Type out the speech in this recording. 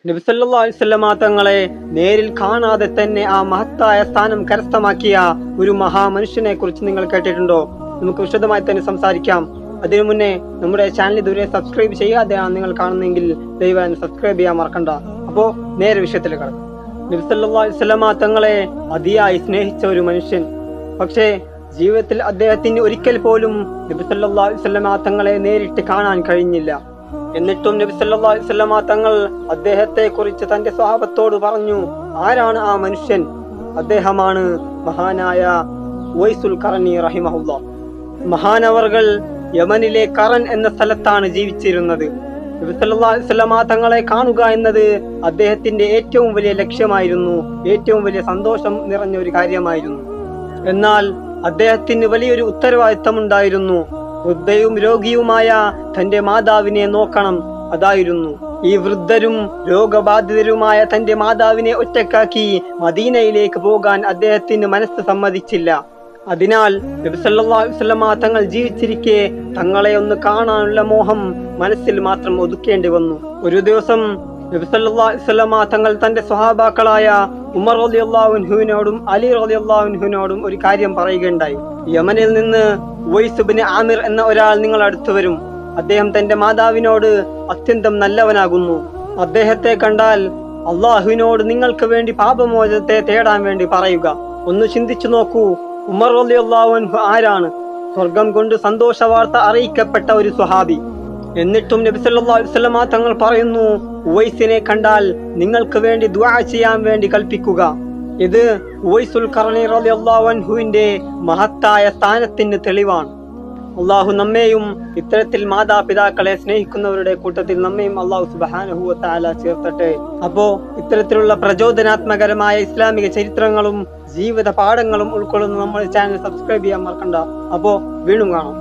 നബി സല്ലല്ലാഹു അലൈഹി വസല്ലമ തങ്ങളെ നേരിൽ കാണാതെ തന്നെ ആ മഹത്തായ സ്ഥാനം കരസ്ഥമാക്കിയ ഒരു മഹാമനുഷ്യനെ കുറിച്ച് നിങ്ങൾ കേട്ടിട്ടുണ്ടോ? നമുക്ക് വിശദമായി തന്നെ സംസാരിക്കാം. അതിനു മുന്നേ നമ്മുടെ ചാനൽ ഇതുവരെ സബ്സ്ക്രൈബ് ചെയ്യാതെയാണ് നിങ്ങൾ കാണുന്നതെങ്കിൽ ദയവായി സബ്സ്ക്രൈബ് ചെയ്യാൻ മറക്കണ്ട. അപ്പോ നേരെ വിഷയത്തിൽ കടക്കാം. നബി സല്ലല്ലാഹു അലൈഹി വസല്ലമ തങ്ങളെ അതിയായി സ്നേഹിച്ച ഒരു മനുഷ്യൻ. പക്ഷേ ജീവിതത്തിൽ അദ്ദേഹത്തിന് ഒരിക്കൽ പോലും നബി സല്ലല്ലാഹു അലൈഹി വസല്ലമ തങ്ങളെ നേരിട്ട് കാണാൻ കഴിഞ്ഞില്ല. എന്നിട്ടും നബി സല്ലല്ലാഹു അലൈഹി വസല്ലമ തങ്ങൾ അദ്ദേഹത്തെ കുറിച്ച് തന്റെ സ്വഹാബത്തോട് പറഞ്ഞു, ആരാണ് ആ മനുഷ്യൻ? അദ്ദേഹമാണ് മഹാനായ ഉവൈസുൽ ഖറനി റഹിമഹുല്ലാഹ്. മഹാനവർകൾ യമനിലെ കറൻ എന്ന സ്ഥലത്താണ് ജീവിച്ചിരുന്നത്. നബി സല്ലല്ലാഹു അലൈഹി വസല്ലമ തങ്ങളെ കാണുക എന്നത് അദ്ദേഹത്തിന്റെ ഏറ്റവും വലിയ ലക്ഷ്യമായിരുന്നു, ഏറ്റവും വലിയ സന്തോഷം നിറഞ്ഞ ഒരു കാര്യമായിരുന്നു. എന്നാൽ അദ്ദേഹത്തിന് വലിയൊരു ഉത്തരവാദിത്തമുണ്ടായിരുന്നു. വൃദ്ധയും രോഗിയുമായ തന്റെ മാതാവിനെ നോക്കണം. അതായിരുന്നു ഈ വൃദ്ധരും രോഗബാധിതരുമായ തന്റെ മാതാവിനെ ഒറ്റക്കാക്കി മദീനയിലേക്ക് പോകാൻ അദ്ദേഹത്തിന് മനസ്സ് സമ്മതിച്ചില്ല. അതിനാൽ നബി സല്ലല്ലാഹു അലൈഹി വസല്ലമ തങ്ങൾ ജീവിച്ചിരിക്കെ തങ്ങളെ ഒന്ന് കാണാനുള്ള മോഹം മനസ്സിൽ മാത്രം ഒതുക്കേണ്ടി വന്നു. ഒരു ദിവസം നബി സല്ലല്ലാഹു അലൈഹി വസല്ലമ തങ്ങൾ തന്റെ സ്വഹാബാക്കളായ ഉമർ റളിയല്ലാഹു അൻഹുവിനോടും അലി റളിയല്ലാഹു അൻഹുവിനോടും ഒരു കാര്യം പറയുകയുണ്ടായി. യമനിൽ നിന്ന് ഉവൈസ് ഇബ്നു ആമിർ എന്ന ഒരാൾ നിങ്ങളുടെ അടുത്ത് വരും. അദ്ദേഹം തന്റെ മാതാവിനോട് അത്യന്തം നല്ലവനാകുന്നു. അദ്ദേഹത്തെ കണ്ടാൽ അള്ളാഹുവിനോട് നിങ്ങൾക്ക് വേണ്ടി പാപമോചനത്തെ തേടാൻ വേണ്ടി പറയുക. ഒന്ന് ചിന്തിച്ചു നോക്കൂ, ഉമർ റളിയല്ലാഹു അൻഹു ആരാണ്? സ്വർഗം കൊണ്ട് സന്തോഷ വാർത്ത അറിയിക്കപ്പെട്ട ഒരു സ്വഹാബി. എന്നിട്ടും നബി സല്ലല്ലാഹു അലൈഹി വസല്ലമ തങ്ങൾ പറയുന്നു, ഉവൈസിനെ കണ്ടാൽ നിങ്ങൾക്ക് വേണ്ടി ദുആ ചെയ്യാൻ വേണ്ടി കൽപ്പിക്കുക. ഇത് ഉവൈസുൽ ഖറനി റളിയല്ലാഹു അൻഹുവിന്റെ മഹത്തായ സ്ഥാനത്തിന് തെളിവാണ്. അള്ളാഹു നമ്മെയും ഇത്തരത്തിൽ മാതാപിതാക്കളെ സ്നേഹിക്കുന്നവരുടെ കൂട്ടത്തിൽ നമ്മയും അള്ളാഹു സുബ്ഹാനഹു വ തആല ചേർത്തട്ടെ. അപ്പോ ഇത്തരത്തിലുള്ള പ്രചോദനാത്മകരമായ ഇസ്ലാമിക ചരിത്രങ്ങളും ജീവിത പാഠങ്ങളും ഉൾക്കൊള്ളുന്ന നമ്മുടെ ചാനൽ സബ്സ്ക്രൈബ് ചെയ്യാൻ മറക്കണ്ട. അപ്പോ വീണ്ടും കാണാം.